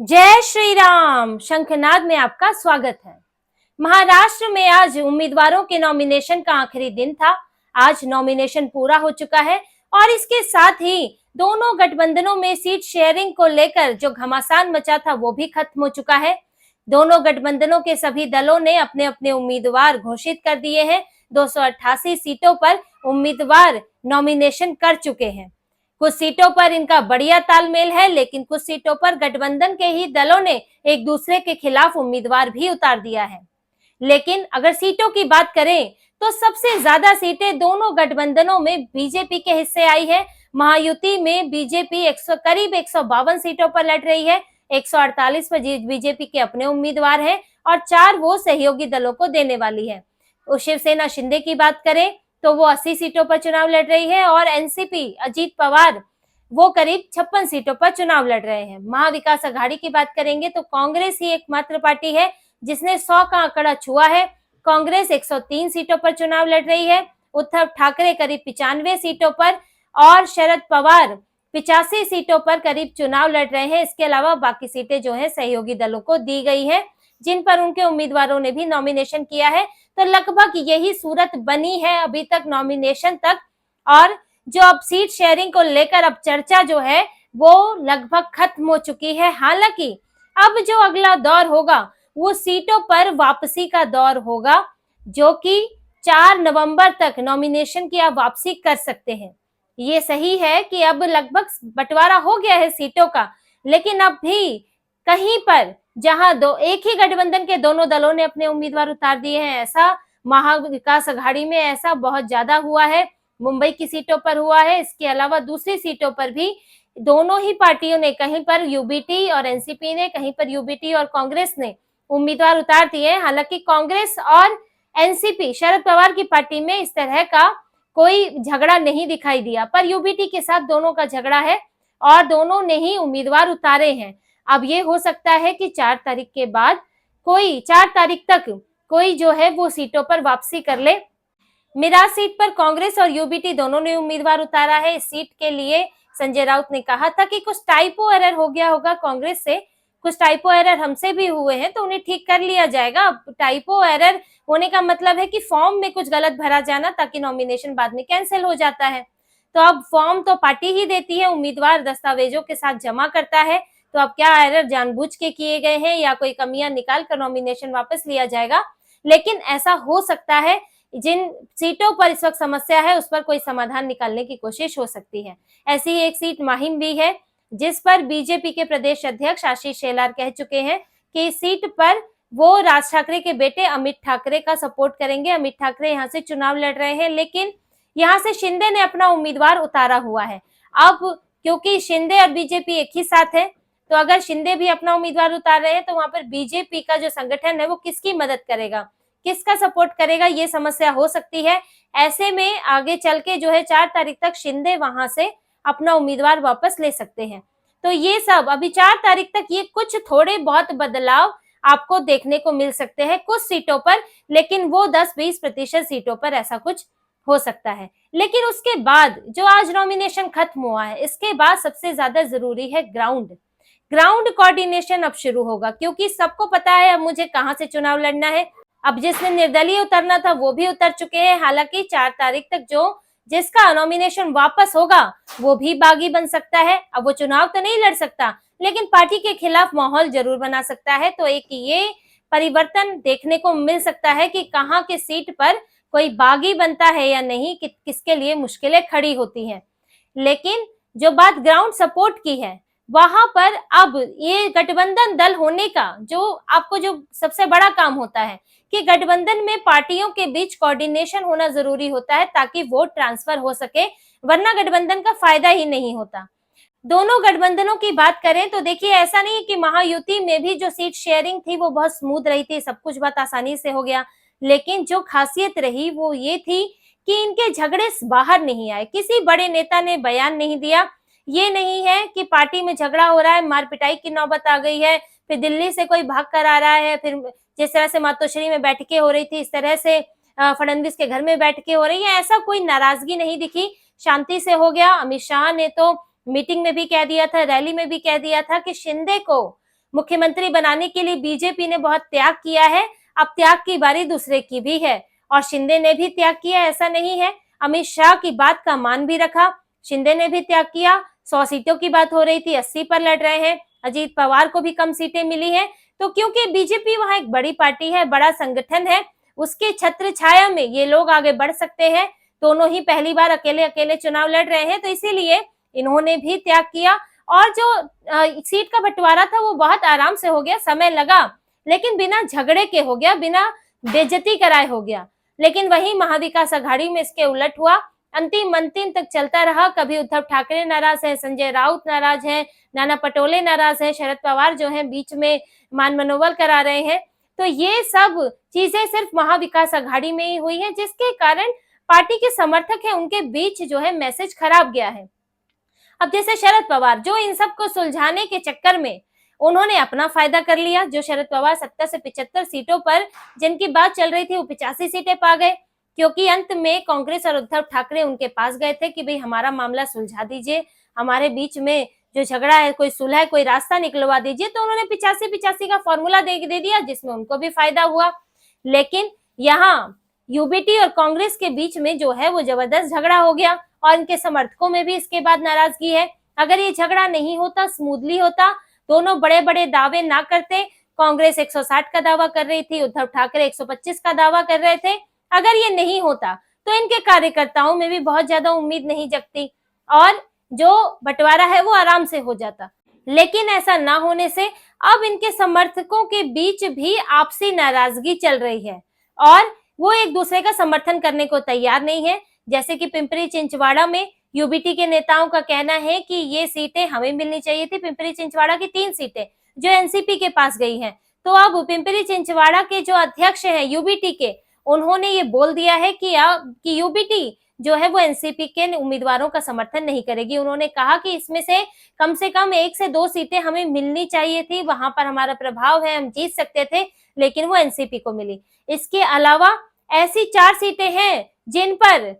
जय श्री राम। शंखनाद में आपका स्वागत है। महाराष्ट्र में आज उम्मीदवारों के नॉमिनेशन का आखिरी दिन था। आज नॉमिनेशन पूरा हो चुका है और इसके साथ ही दोनों गठबंधनों में सीट शेयरिंग को लेकर जो घमासान मचा था वो भी खत्म हो चुका है। दोनों गठबंधनों के सभी दलों ने अपने अपने उम्मीदवार घोषित कर दिए हैं। 288 सीटों पर उम्मीदवार नॉमिनेशन कर चुके हैं। कुछ सीटों पर इनका बढ़िया तालमेल है, लेकिन कुछ सीटों पर गठबंधन के ही दलों ने एक दूसरे के खिलाफ उम्मीदवार भी उतार दिया है। लेकिन अगर सीटों की बात करें तो सबसे ज्यादा सीटें दोनों गठबंधनों में बीजेपी के हिस्से आई है। महायुति में बीजेपी करीब 152 सीटों पर लड़ रही है। 148 पर बीजेपी के अपने उम्मीदवार हैं और 4 वो सहयोगी दलों को देने वाली है। शिवसेना शिंदे की बात करें तो वो 80 सीटों पर चुनाव लड़ रही है और एनसीपी अजीत पवार वो करीब 56 सीटों पर चुनाव लड़ रहे हैं। महाविकास अघाड़ी की बात करेंगे तो कांग्रेस ही एकमात्र पार्टी है जिसने 100 का आंकड़ा छुआ है। कांग्रेस 103 सीटों पर चुनाव लड़ रही है। उद्धव ठाकरे करीब 95 सीटों पर और शरद पवार 85 सीटों पर करीब चुनाव लड़ रहे हैं। इसके अलावा बाकी सीटें जो है सहयोगी दलों को दी गई है, जिन पर उनके उम्मीदवारों ने भी नॉमिनेशन किया है। तो लगभग यही सूरत बनी है अभी तक नॉमिनेशन तक। और जो अब सीट शेयरिंग को लेकर अब चर्चा जो है वो लगभग खत्म हो चुकी है। हालांकि अब जो अगला दौर होगा वो सीटों पर वापसी का दौर होगा, जो कि 4 नवंबर तक नॉमिनेशन की आप वापसी कर सकते हैं। ये सही है कि अब लगभग बंटवारा हो गया है सीटों का, लेकिन अब भी कहीं पर जहां एक ही गठबंधन के दोनों दलों ने अपने उम्मीदवार उतार दिए हैं, ऐसा महाविकास अघाड़ी में ऐसा बहुत ज्यादा हुआ है। मुंबई की सीटों पर हुआ है। इसके अलावा दूसरी सीटों पर भी दोनों ही पार्टियों ने, कहीं पर यूबीटी और एनसीपी ने, कहीं पर यूबीटी और कांग्रेस ने उम्मीदवार उतार दिए। हालांकि कांग्रेस और एनसीपी शरद पवार की पार्टी में इस तरह का कोई झगड़ा नहीं दिखाई दिया, पर यूबीटी के साथ दोनों का झगड़ा है और दोनों ने ही उम्मीदवार उतारे हैं। अब ये हो सकता है कि 4 तारीख के बाद 4 तारीख तक कोई जो है वो सीटों पर वापसी कर ले। मिराज सीट पर कांग्रेस और यूबीटी दोनों ने उम्मीदवार उतारा है। इस सीट के लिए संजय राउत ने कहा था कि कुछ टाइपो एरर हो गया होगा कांग्रेस से, कुछ टाइपो एरर हमसे भी हुए हैं तो उन्हें ठीक कर लिया जाएगा। अब टाइपो एरर होने का मतलब है कि फॉर्म में कुछ गलत भरा जाना, ताकि नॉमिनेशन बाद में कैंसिल हो जाता है। तो अब फॉर्म तो पार्टी ही देती है, उम्मीदवार दस्तावेजों के साथ जमा करता है। तो अब क्या एरर जानबूझ के किए गए हैं या कोई कमियां निकाल कर नॉमिनेशन वापस लिया जाएगा। लेकिन ऐसा हो सकता है, जिन सीटों पर इस वक्त समस्या है उस पर कोई समाधान निकालने की कोशिश हो सकती है। ऐसी ही एक सीट माहिम भी है, जिस पर बीजेपी के प्रदेश अध्यक्ष आशीष शेलार कह चुके हैं कि इस सीट पर वो राज ठाकरे के बेटे अमित ठाकरे का सपोर्ट करेंगे। अमित ठाकरे यहाँ से चुनाव लड़ रहे हैं, लेकिन यहाँ से शिंदे ने अपना उम्मीदवार उतारा हुआ है। अब क्योंकि शिंदे और बीजेपी एक ही साथ है, तो अगर शिंदे भी अपना उम्मीदवार उतार रहे हैं तो वहां पर बीजेपी का जो संगठन है वो किसकी मदद करेगा, किसका सपोर्ट करेगा, ये समस्या हो सकती है। ऐसे में आगे चल के जो है 4 तारीख तक शिंदे वहां से अपना उम्मीदवार वापस ले सकते हैं। तो ये सब अभी 4 तारीख तक ये कुछ थोड़े बहुत बदलाव आपको देखने को मिल सकते हैं कुछ सीटों पर, लेकिन वो 10-20% सीटों पर ऐसा कुछ हो सकता है। लेकिन उसके बाद जो आज नॉमिनेशन खत्म हुआ है, इसके बाद सबसे ज्यादा जरूरी है ग्राउंड कोऑर्डिनेशन अब शुरू होगा, क्योंकि सबको पता है अब मुझे कहां से चुनाव लड़ना है। अब जिसने निर्दलीय उतरना था वो भी उतर चुके हैं। हालांकि 4 तारीख तक जिसका नॉमिनेशन वापस होगा वो भी बागी बन सकता है। अब वो चुनाव तो नहीं लड़ सकता, लेकिन पार्टी के खिलाफ माहौल जरूर बना सकता है। तो एक ये परिवर्तन देखने को मिल सकता है कि कहाँ के सीट पर कोई बागी बनता है या नहीं, किसके लिए मुश्किलें खड़ी होती हैं। लेकिन जो बात ग्राउंड सपोर्ट की है, वहां पर अब ये गठबंधन दल होने का जो सबसे बड़ा काम होता है कि गठबंधन में पार्टियों के बीच कोऑर्डिनेशन होना जरूरी होता है, ताकि वोट ट्रांसफर हो सके, वरना गठबंधन का फायदा ही नहीं होता। दोनों गठबंधनों की बात करें तो देखिए, ऐसा नहीं है कि महायुति में भी जो सीट शेयरिंग थी वो बहुत स्मूथ रही थी, सब कुछ बहुत आसानी से हो गया। लेकिन जो खासियत रही वो ये थी कि इनके झगड़े बाहर नहीं आए, किसी बड़े नेता ने बयान नहीं दिया। ये नहीं है कि पार्टी में झगड़ा हो रहा है, मार पिटाई की नौबत आ गई है, फिर दिल्ली से कोई भाग कर आ रहा है, फिर जिस तरह से मातोश्री में बैठकें हो रही थी इस तरह से फडणवीस के घर में बैठकें हो रही है। ऐसा कोई नाराजगी नहीं दिखी, शांति से हो गया। अमित शाह ने तो मीटिंग में भी कह दिया था, रैली में भी कह दिया था कि शिंदे को मुख्यमंत्री बनाने के लिए बीजेपी ने बहुत त्याग किया है, अब त्याग की बारी दूसरे की भी है। और शिंदे ने भी त्याग किया, ऐसा नहीं है। अमित शाह की बात का मान भी रखा, शिंदे ने भी त्याग किया। 100 सीटों की बात हो रही थी, 80 पर लड़ रहे हैं। अजीत पवार को भी कम सीटें मिली हैं। तो क्योंकि बीजेपी वहां एक बड़ी पार्टी है, बड़ा संगठन है, उसके छत्र छाया में ये लोग आगे बढ़ सकते हैं। दोनों ही पहली बार अकेले अकेले चुनाव लड़ रहे हैं, तो इसीलिए इन्होंने भी त्याग किया। और जो सीट का बंटवारा था वो बहुत आराम से हो गया, समय लगा लेकिन बिना झगड़े के हो गया, बिना बेइज्जती कराए हो गया। लेकिन वही महाविकास आघाड़ी में इसके उलट हुआ, अंतिम तक चलता रहा। कभी उद्धव ठाकरे नाराज है, संजय राउत नाराज है, नाना पटोले नाराज है, शरद पवार जो है बीच में मान मनोबल करा रहे हैं। तो ये सब चीजें सिर्फ महाविकास आघाड़ी में ही हुई है, जिसके कारण पार्टी के समर्थक है उनके बीच जो है मैसेज खराब गया है। अब जैसे शरद पवार जो इन सबको सुलझाने के चक्कर में उन्होंने अपना फायदा कर लिया। जो शरद पवार 70 से 75 सीटों पर जिनकी बात चल रही थी वो 85 सीटें पा गए, क्योंकि अंत में कांग्रेस और उद्धव ठाकरे उनके पास गए थे कि भाई हमारा मामला सुलझा दीजिए, हमारे बीच में जो झगड़ा है कोई सुलह कोई रास्ता निकलवा दीजिए। तो उन्होंने 85-85 का फॉर्मूला दे दिया, जिसमें उनको भी फायदा हुआ। लेकिन यहाँ यूबीटी और कांग्रेस के बीच में जो है वो जबरदस्त झगड़ा हो गया और इनके समर्थकों में भी इसके बाद नाराजगी है। अगर ये झगड़ा नहीं होता, स्मूथली होता, दोनों बड़े बड़े दावे ना करते, कांग्रेस 160 का दावा कर रही थी, उद्धव ठाकरे 125 का दावा कर रहे थे, अगर ये नहीं होता तो इनके कार्यकर्ताओं में भी बहुत ज्यादा उम्मीद नहीं जगती और जो बंटवारा है वो आराम से हो जाता। लेकिन ऐसा ना होने से अब इनके समर्थकों के बीच भी आपसी नाराजगी चल रही है और वो एक दूसरे का समर्थन करने को तैयार नहीं है। जैसे कि पिंपरी चिंचवाड़ा में यूबीटी के नेताओं का कहना है कि ये सीटें हमें मिलनी चाहिए थी, पिंपरी चिंचवाड़ा की 3 सीटें जो एनसीपी के पास गई हैं। तो अब पिंपरी चिंचवाड़ा के जो अध्यक्ष हैं यूबीटी के, उन्होंने ये बोल दिया है कि यूबीटी जो है वो एनसीपी के उम्मीदवारों का समर्थन नहीं करेगी। उन्होंने कहा कि इसमें से कम 1 से 2 सीटें हमें मिलनी चाहिए थी, वहां पर हमारा प्रभाव है, हम जीत सकते थे, लेकिन वो एनसीपी को मिली। इसके अलावा ऐसी 4 सीटें हैं जिन पर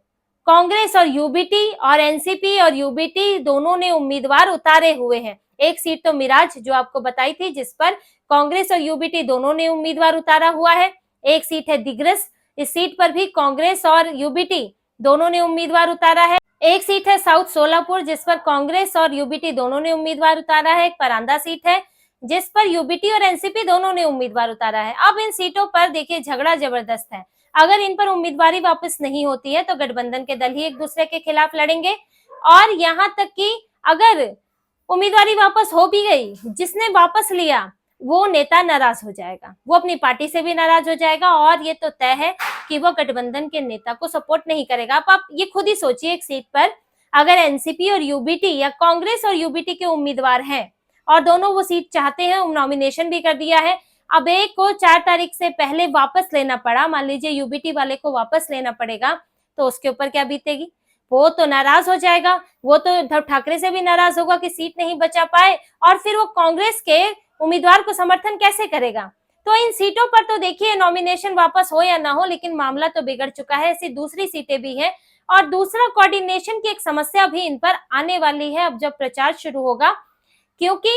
कांग्रेस और यूबीटी और एनसीपी और यूबीटी दोनों ने उम्मीदवार उतारे हुए हैं। एक सीट तो मिराज जो आपको बताई थी, जिस पर कांग्रेस और यूबीटी दोनों ने उम्मीदवार उतारा हुआ है। एक सीट है दिग्रस, इस सीट पर भी कांग्रेस और यूबीटी दोनों ने उम्मीदवार उतारा है। एक सीट है साउथ सोलापुर, जिस पर कांग्रेस और यूबीटी दोनों ने उम्मीदवार उतारा है। एक परांदा सीट है जिस पर यूबीटी और एनसीपी दोनों ने उम्मीदवार उतारा है। अब इन सीटों पर देखिए झगड़ा जबरदस्त है। अगर इन पर उम्मीदवारी वापस नहीं होती है तो गठबंधन के दल ही एक दूसरे के खिलाफ लड़ेंगे और यहाँ तक कि अगर उम्मीदवारी वापस हो भी गई, जिसने वापस लिया वो नेता नाराज हो जाएगा, वो अपनी पार्टी से भी नाराज हो जाएगा और ये तो तय है कि वो गठबंधन के नेता को सपोर्ट नहीं करेगा। अब आप ये खुद ही सोचिए, एक सीट पर अगर एनसीपी और यूबीटी या कांग्रेस और यूबीटी के उम्मीदवार हैं और दोनों वो सीट चाहते हैं, नॉमिनेशन भी कर दिया है, अब एक को 4 तारीख से पहले वापस लेना पड़ा, मान लीजिए यूबीटी वाले को वापस लेना पड़ेगा, तो उसके ऊपर क्या बीतेगी? वो तो नाराज हो जाएगा, वो तो उद्धव ठाकरे से भी नाराज होगा कि सीट नहीं बचा पाए और फिर वो कांग्रेस के उम्मीदवार को समर्थन कैसे करेगा। तो इन सीटों पर तो देखिए नॉमिनेशन वापस हो या ना हो, लेकिन मामला तो बिगड़ चुका है। ऐसी दूसरी सीटें भी हैं और दूसरा कोऑर्डिनेशन की एक समस्या भी इन पर आने वाली है अब जब प्रचार शुरू होगा, क्योंकि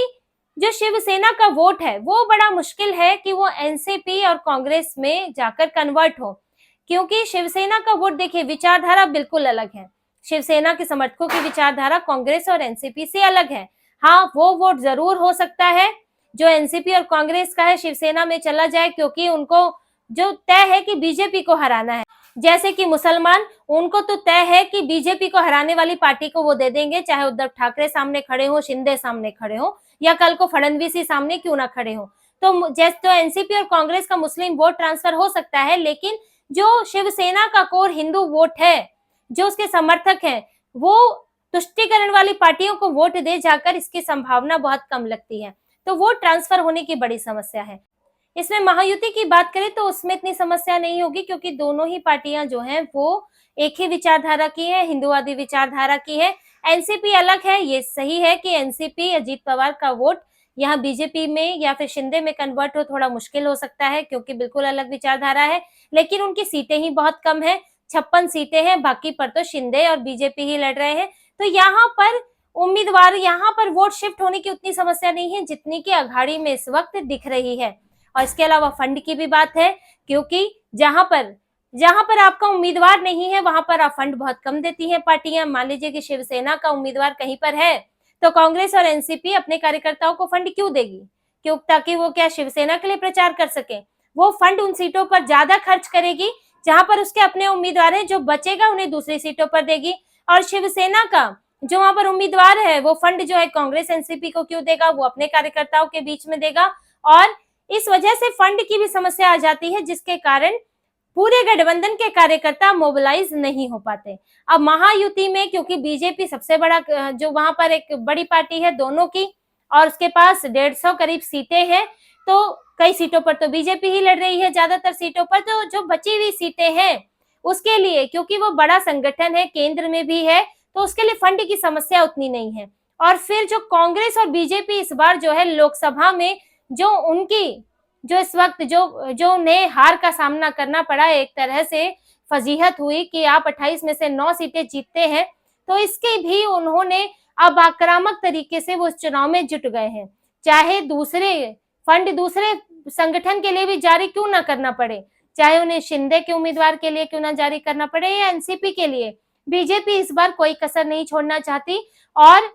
जो शिवसेना का वोट है वो बड़ा मुश्किल है कि वो एनसीपी और कांग्रेस में जाकर कन्वर्ट हो, क्योंकि शिवसेना का वोट देखिए विचारधारा बिल्कुल अलग है। शिवसेना के समर्थकों की विचारधारा कांग्रेस और एनसीपी से अलग है। हाँ, वो वोट जरूर हो सकता है जो एनसीपी और कांग्रेस का है शिवसेना में चला जाए, क्योंकि उनको जो तय है कि बीजेपी को हराना है। जैसे कि मुसलमान, उनको तो तय है कि बीजेपी को हराने वाली पार्टी को वो दे देंगे, चाहे उद्धव ठाकरे सामने खड़े हो, शिंदे सामने खड़े हो या कल को फडणवीस ही सामने क्यों ना खड़े हो। तो एनसीपी और कांग्रेस का मुस्लिम वोट ट्रांसफर हो सकता है, लेकिन जो शिवसेना का कोर हिंदू वोट है, जो उसके समर्थक हैं, वो तुष्टीकरण वाली पार्टियों को वोट दे जाकर इसकी संभावना बहुत कम लगती है। तो वोट ट्रांसफर होने की बड़ी समस्या है। इसमें महायुति की बात करें तो उसमें इतनी समस्या नहीं होगी, क्योंकि दोनों ही पार्टियां जो हैं वो एक ही विचारधारा की है, हिंदुवादी विचारधारा की है। एनसीपी अलग है, ये सही है कि एनसीपी अजीत पवार का वोट यहाँ बीजेपी में या फिर शिंदे में कन्वर्ट हो थोड़ा मुश्किल हो सकता है, क्योंकि बिल्कुल अलग विचारधारा है, लेकिन उनकी सीटें ही बहुत कम है, 56 सीटें हैं, बाकी पर तो शिंदे और बीजेपी ही लड़ रहे हैं। तो यहाँ पर उम्मीदवार यहाँ पर वोट शिफ्ट होने की उतनी समस्या नहीं है जितनी कि अघाड़ी में इस वक्त दिख रही है। और इसके अलावा फंड की भी बात है, क्योंकि जहां पर आपका उम्मीदवार नहीं है वहां पर आप फंड बहुत कम देती हैं पार्टियां। मान लीजिए कि शिवसेना का उम्मीदवार कहीं पर है तो कांग्रेस और एनसीपी अपने कार्यकर्ताओं को फंड क्यों देगी? क्यों? ताकि वो क्या शिवसेना के लिए प्रचार कर सके। वो फंड उन सीटों पर ज्यादा खर्च करेगी जहां पर उसके अपने उम्मीदवार हैं, जो बचेगा उन्हें दूसरी सीटों पर देगी। और शिवसेना का जो वहां पर उम्मीदवार है वो फंड जो है कांग्रेस एनसीपी को क्यों देगा? वो अपने कार्यकर्ताओं के बीच में देगा। और इस वजह से फंड की भी समस्या आ जाती है, जिसके कारण पूरे गठबंधन के कार्यकर्ता मोबिलाइज नहीं हो पाते। अब महायुति में क्योंकि बीजेपी सबसे बड़ा जो वहां पर एक बड़ी पार्टी है दोनों की, और उसके पास 150 करीब सीटें हैं, तो कई सीटों पर तो बीजेपी ही लड़ रही है, ज्यादातर सीटों पर। तो जो बची हुई सीटें हैं उसके लिए, क्योंकि वो बड़ा संगठन है, केंद्र में भी है, तो उसके लिए फंड की समस्या उतनी नहीं है। और फिर जो कांग्रेस और बीजेपी इस बार जो है लोकसभा में जो उनकी जो इस वक्त जो उन्हें हार का सामना करना पड़ा, एक तरह से फजीहत हुई कि आप 28 में से 9 सीटें जीतते हैं, तो इसके भी उन्होंने अब आक्रामक तरीके से वो चुनाव में जुट गए हैं। चाहे दूसरे फंड दूसरे संगठन के लिए भी जारी क्यों ना करना पड़े, चाहे उन्हें शिंदे के उम्मीदवार के लिए क्यों ना जारी करना पड़े या एनसीपी के लिए, बीजेपी इस बार कोई कसर नहीं छोड़ना चाहती। और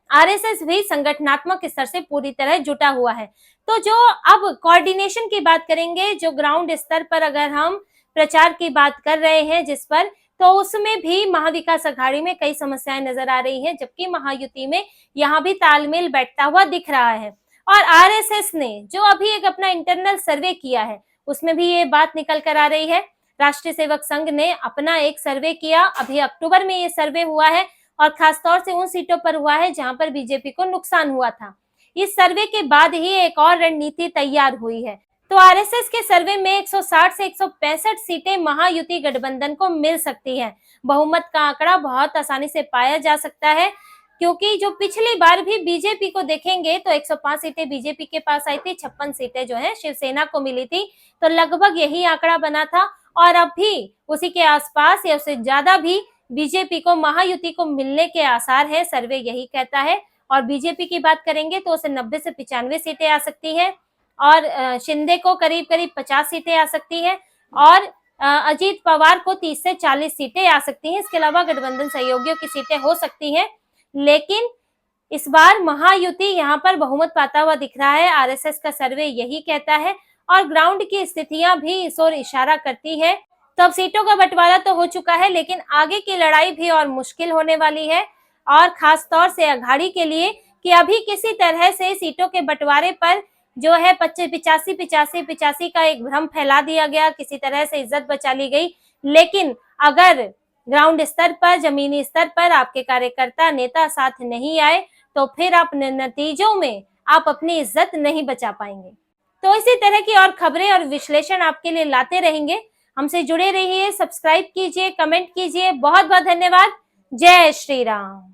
आरएसएस भी संगठनात्मक स्तर से पूरी तरह जुटा हुआ है। तो जो अब कोऑर्डिनेशन की बात करेंगे, जो ग्राउंड स्तर पर अगर हम प्रचार की बात कर रहे हैं जिस पर, तो उसमें भी महाविकास अघाड़ी में कई समस्याएं नजर आ रही हैं, जबकि महायुति में यहाँ भी तालमेल बैठता हुआ दिख रहा है। और आरएसएस ने जो अभी एक अपना इंटरनल सर्वे किया है उसमें भी ये बात निकल कर आ रही है। राष्ट्रीय सेवक संघ ने अपना एक सर्वे किया, अभी अक्टूबर में ये सर्वे हुआ है, और खासतौर से उन सीटों पर हुआ है जहां पर बीजेपी को नुकसान हुआ था। इस सर्वे के बाद ही एक और रणनीति तैयार हुई है। तो आरएसएस के सर्वे में 160 से 165 सीटें महायुति गठबंधन को मिल सकती हैं। बहुमत का आंकड़ा बहुत आसानी से पाया जा सकता है, क्योंकि जो पिछली बार भी बीजेपी को देखेंगे तो 105 सीटें बीजेपी के पास आई थी, 56 सीटें जो है शिवसेना को मिली थी, तो लगभग यही आंकड़ा बना था। और अब भी उसी के आसपास या उससे ज्यादा भी बीजेपी को महायुति को मिलने के आसार है, सर्वे यही कहता है। और बीजेपी की बात करेंगे तो उसे 90 से 95 सीटें आ सकती हैं, और शिंदे को करीब करीब 50 सीटें आ सकती हैं, और अजीत पवार को 30 से 40 सीटें आ सकती हैं। इसके अलावा गठबंधन सहयोगियों की सीटें हो सकती हैं, लेकिन इस बार महायुति यहाँ पर बहुमत पाता हुआ दिख रहा है, आरएसएस का सर्वे यही कहता है। और ग्राउंड की स्थितियां भी इस ओर इशारा करती है। तो अब सीटों का बंटवारा तो हो चुका है, लेकिन आगे की लड़ाई भी और मुश्किल होने वाली है, और खास तौर से अघाड़ी के लिए, कि अभी किसी तरह से सीटों के बंटवारे पर जो है 85 का एक भ्रम फैला दिया गया, किसी तरह से इज्जत बचा ली गई। लेकिन अगर ग्राउंड स्तर पर, जमीनी स्तर पर आपके कार्यकर्ता नेता साथ नहीं आए तो फिर आप नतीजों में आप अपनी इज्जत नहीं बचा पाएंगे। तो इसी तरह की और खबरें और विश्लेषण आपके लिए लाते रहेंगे। हमसे जुड़े रहिए, सब्सक्राइब कीजिए, कमेंट कीजिए। बहुत बहुत धन्यवाद। जय श्री राम।